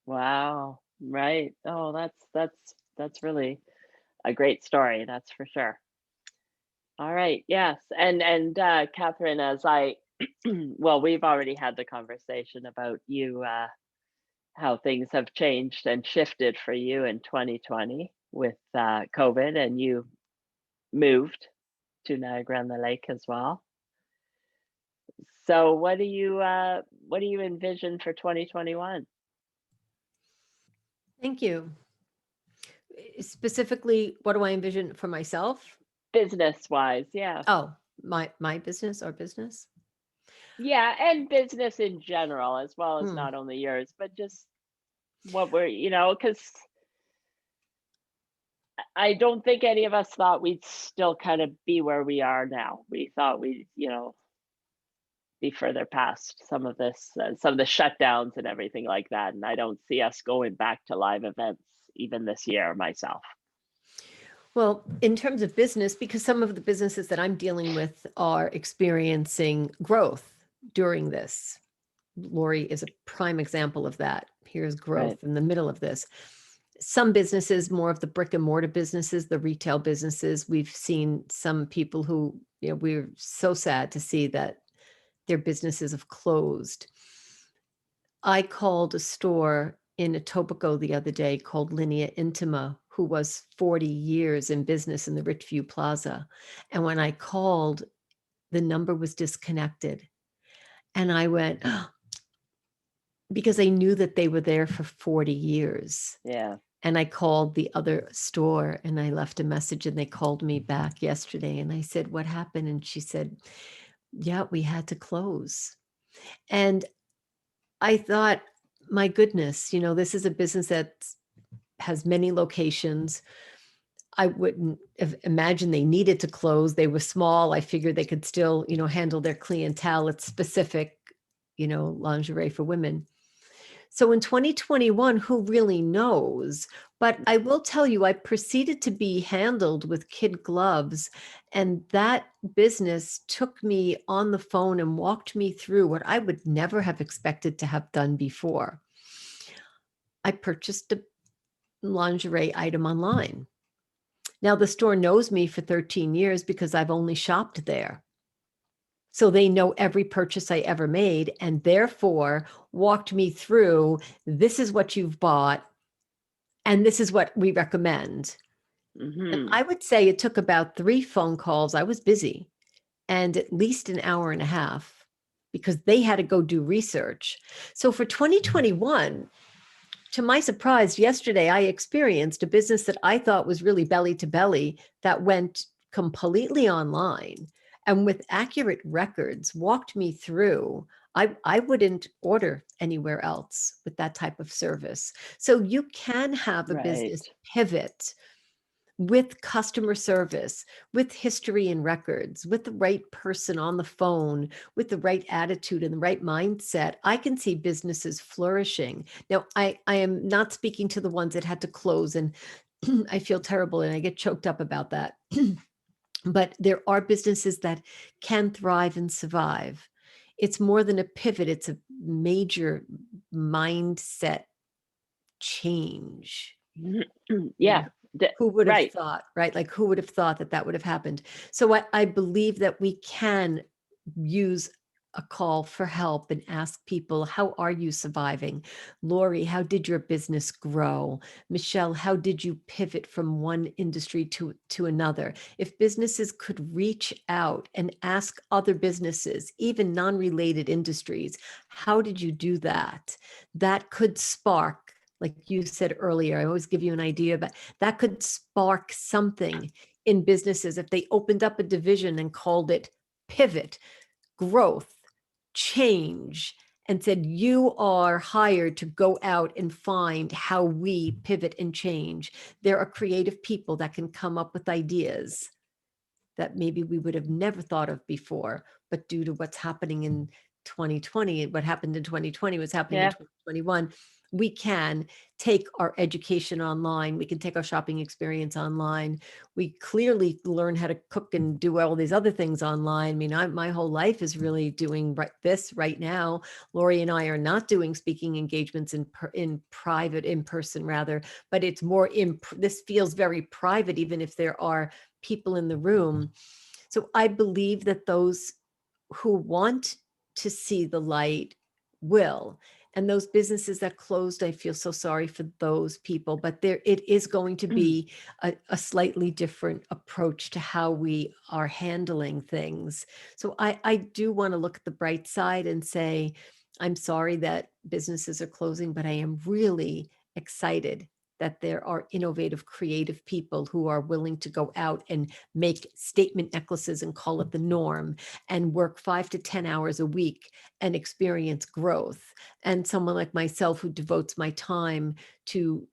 Wow. Right. Oh, that's really a great story. That's for sure. All right. Yes. And Catherine, as I well, we've already had the conversation about you, how things have changed and shifted for you in 2020 with COVID, and you moved to Niagara-on-the-Lake as well. So what do you envision for 2021? Thank you. Specifically, what do I envision for myself? Business wise, yeah. Oh, my business or business? Yeah, and business in general, as well as not only yours, but just what we're, because I don't think any of us thought we'd still kind of be where we are now. We thought we'd, be further past some of this, some of the shutdowns and everything like that. And I don't see us going back to live events even this year myself. Well, in terms of business, because some of the businesses that I'm dealing with are experiencing growth during this. Lori is a prime example of that. Here's growth Right. in the middle of this. Some businesses, more of the brick and mortar businesses, the retail businesses, we've seen some people who, we're so sad to see that their businesses have closed. I called a store in Etobicoke the other day called Linea Intima, who was 40 years in business in the Richview Plaza. And when I called, the number was disconnected. And I went, because I knew that they were there for 40 years. Yeah. And I called the other store and I left a message and they called me back yesterday. And I said, what happened? And she said, yeah, we had to close. And I thought, my goodness, this is a business that has many locations. I wouldn't have imagined they needed to close. They were small. I figured they could still, handle their clientele. It's specific, lingerie for women. So in 2021, who really knows? But I will tell you, I proceeded to be handled with kid gloves. And that business took me on the phone and walked me through what I would never have expected to have done before. I purchased a lingerie item online. Now the store knows me for 13 years because I've only shopped there. So they know every purchase I ever made and therefore walked me through, this is what you've bought and this is what we recommend. And Hmm. I would say it took about 3 phone calls. I was busy and at least an hour and a half because they had to go do research. So for 2021, to my surprise, yesterday I experienced a business that I thought was really belly to belly that went completely online and with accurate records walked me through. I wouldn't order anywhere else with that type of service. So you can have a Right. business pivot with customer service, with history and records, with the right person on the phone, with the right attitude and the right mindset. I can see businesses flourishing. Now, I am not speaking to the ones that had to close, and I feel terrible and I get choked up about that. But there are businesses that can thrive and survive. It's more than a pivot, it's a major mindset change. Yeah. Who would have Right. thought, right? Like who would have thought that that would have happened? So I believe that we can use a call for help and ask people, how are you surviving? Lori, how did your business grow? Michelle, how did you pivot from one industry to another? If businesses could reach out and ask other businesses, even non-related industries, how did you do that? That could spark, like you said earlier, I always give you an idea, but that could spark something in businesses if they opened up a division and called it pivot, growth, change, and said, you are hired to go out and find how we pivot and change. There are creative people that can come up with ideas that maybe we would have never thought of before, but due to what's happening in 2020, what happened in 2020 was happening in Yeah. 2021, we can take our education online. We can take our shopping experience online. We clearly learn how to cook and do all these other things online. I mean, my whole life is really doing this right now. Lori and I are not doing speaking engagements in private, in person rather, but it's more this feels very private, even if there are people in the room. So I believe that those who want to see the light will. And those businesses that closed, I feel so sorry for those people, but it is going to be a slightly different approach to how we are handling things. So I do want to look at the bright side and say, I'm sorry that businesses are closing, but I am really excited that there are innovative, creative people who are willing to go out and make statement necklaces and call it the norm and work 5 to 10 hours a week and experience growth. And someone like myself who devotes my time to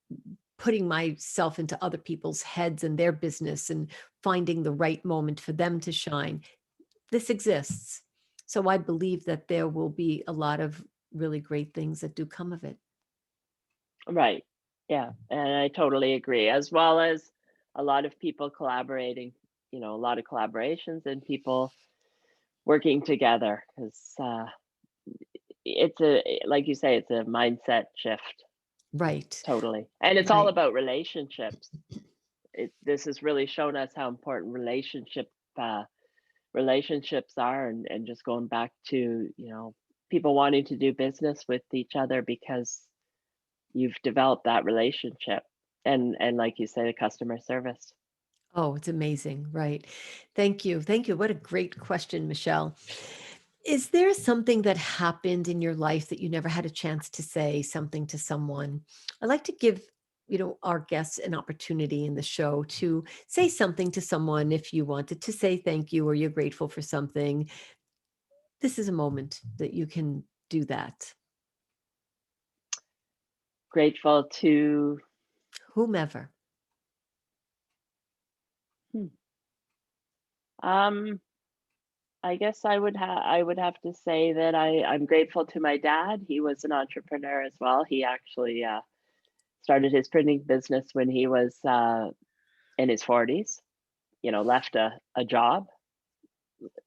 putting myself into other people's heads and their business and finding the right moment for them to shine. This exists. So I believe that there will be a lot of really great things that do come of it. Right. Yeah. And I totally agree, as well as a lot of people collaborating, a lot of collaborations and people working together, because it's like you say, it's a mindset shift. Right. Totally. And it's all Right. about relationships. This has really shown us how important uh, relationships are, and just going back to, people wanting to do business with each other because you've developed that relationship, and like you say, the customer service. Oh, it's amazing. Right. Thank you. Thank you. What a great question, Michelle. Is there something that happened in your life that you never had a chance to say something to someone? I like to give, our guests an opportunity in the show to say something to someone if you wanted to say thank you or you're grateful for something. This is a moment that you can do that. Grateful to. Whomever. Hmm, um I guess I would have to say that I'm grateful to my dad. He was an entrepreneur as well. He actually started his printing business when he was in his 40s. Left a job,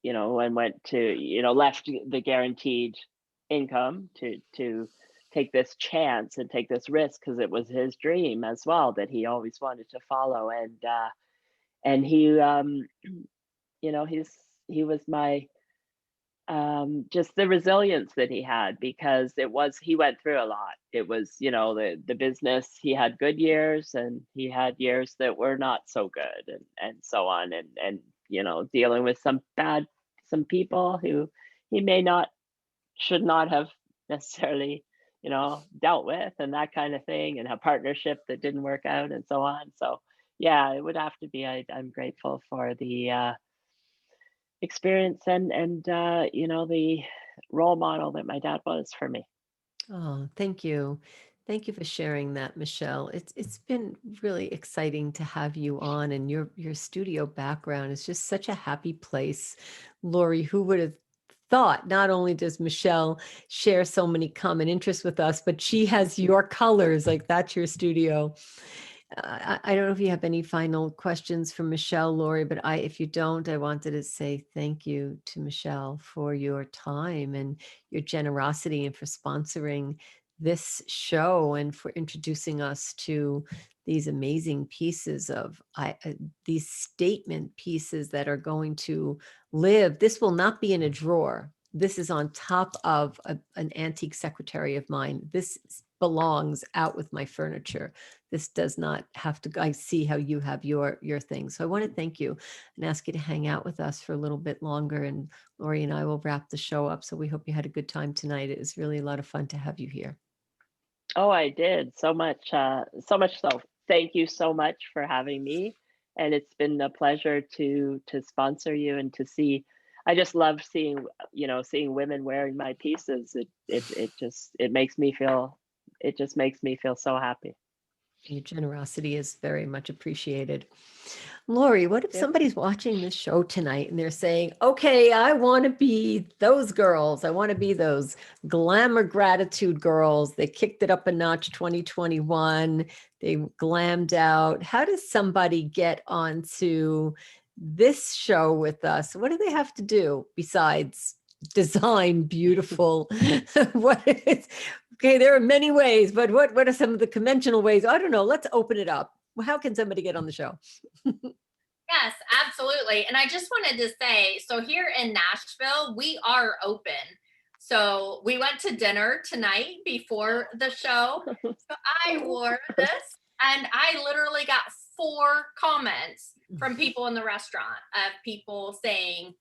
and went to, left the guaranteed income to take this chance and take this risk, because it was his dream as well that he always wanted to follow. And he he's he was my, just the resilience that he had, because he went through a lot. It was, the business, he had good years and he had years that were not so good, and so on, and dealing with some people who he may not should not have necessarily, dealt with, and that kind of thing, and a partnership that didn't work out, and so on. So yeah, it would have to be, I'm grateful for the experience, and the role model that my dad was for me. Oh, thank you. Thank you for sharing that, Michelle. It's been really exciting to have you on, and your studio background is just such a happy place. Lori, who would have thought, not only does Michelle share so many common interests with us, but she has your colors, like that's your studio. I don't know if you have any final questions for Michelle, Lori, but if you don't, I wanted to say thank you to Michelle for your time and your generosity and for sponsoring this show and for introducing us to these amazing pieces of these statement pieces that are going to live. This will not be in a drawer. This is on top of an antique secretary of mine. This belongs out with my furniture. This does not have to, I see how you have your things. So I want to thank you and ask you to hang out with us for a little bit longer. And Lori and I will wrap the show up. So we hope you had a good time tonight. It was really a lot of fun to have you here. Oh, I did so much, so much. So thank you so much for having me, and it's been a pleasure to sponsor you and to see. I just love seeing women wearing my pieces. It makes me feel, it just makes me feel so happy. Your generosity is very much appreciated. Lori, what if Yep. somebody's watching this show tonight and they're saying, okay, I want to be those girls. I want to be those glamour gratitude girls. They kicked it up a notch 2021. They glammed out. How does somebody get onto this show with us? What do they have to do besides design beautiful? What is, okay, there are many ways, but what are some of the conventional ways? I don't know. Let's open it up. How can somebody get on the show? Yes, absolutely. And I just wanted to say, so here in Nashville, we are open. So we went to dinner tonight before the show. So I wore this and I literally got 4 comments from people in the restaurant of people saying,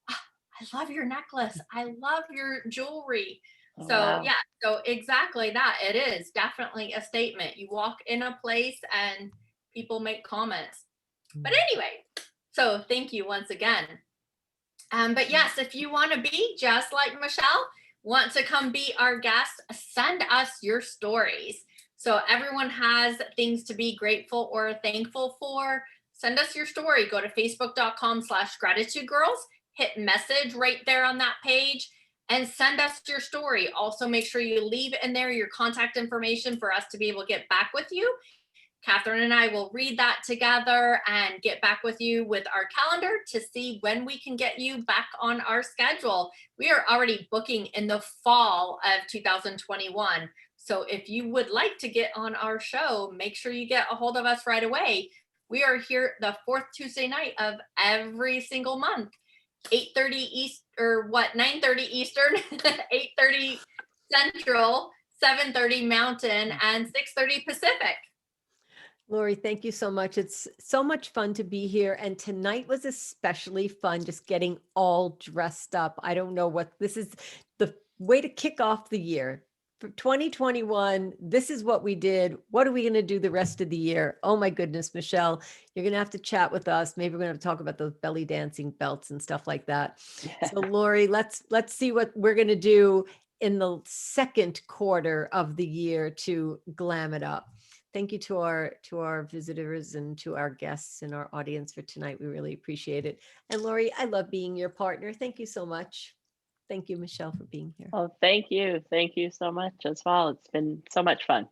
"Ah, I love your necklace. I love your jewelry." Oh, So wow. yeah, so exactly that. It is definitely a statement. You walk in a place and people make comments. But anyway, so thank you once again. But yes, if you want to be just like Michelle, want to come be our guest, send us your stories. So everyone has things to be grateful or thankful for. Send us your story. Go to facebook.com/gratitude girls, hit message right there on that page, and send us your story. Also, make sure you leave in there your contact information for us to be able to get back with you. Catherine and I will read that together and get back with you with our calendar to see when we can get you back on our schedule. We are already booking in the fall of 2021. So if you would like to get on our show, make sure you get a hold of us right away. We are here the fourth Tuesday night of every single month, 8:30 East, or what, 9:30 Eastern, 8:30 Central, 7:30 Mountain, and 6:30 Pacific. Lori, thank you so much. It's so much fun to be here. And tonight was especially fun, just getting all dressed up. I don't know what this is, the way to kick off the year. For 2021, this is what we did. What are we going to do the rest of the year? Oh my goodness, Michelle, you're going to have to chat with us. Maybe we're going to talk about those belly dancing belts and stuff like that. So Lori, let's see what we're going to do in the second quarter of the year to glam it up. Thank you to our visitors and to our guests and our audience for tonight. We really appreciate it. And Lori, I love being your partner. Thank you so much. Thank you, Michelle, for being here. Oh, thank you. Thank you so much as well. It's been so much fun.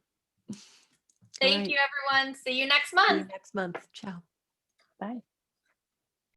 Thank you, everyone. See you next See you month. next month. Ciao. Bye.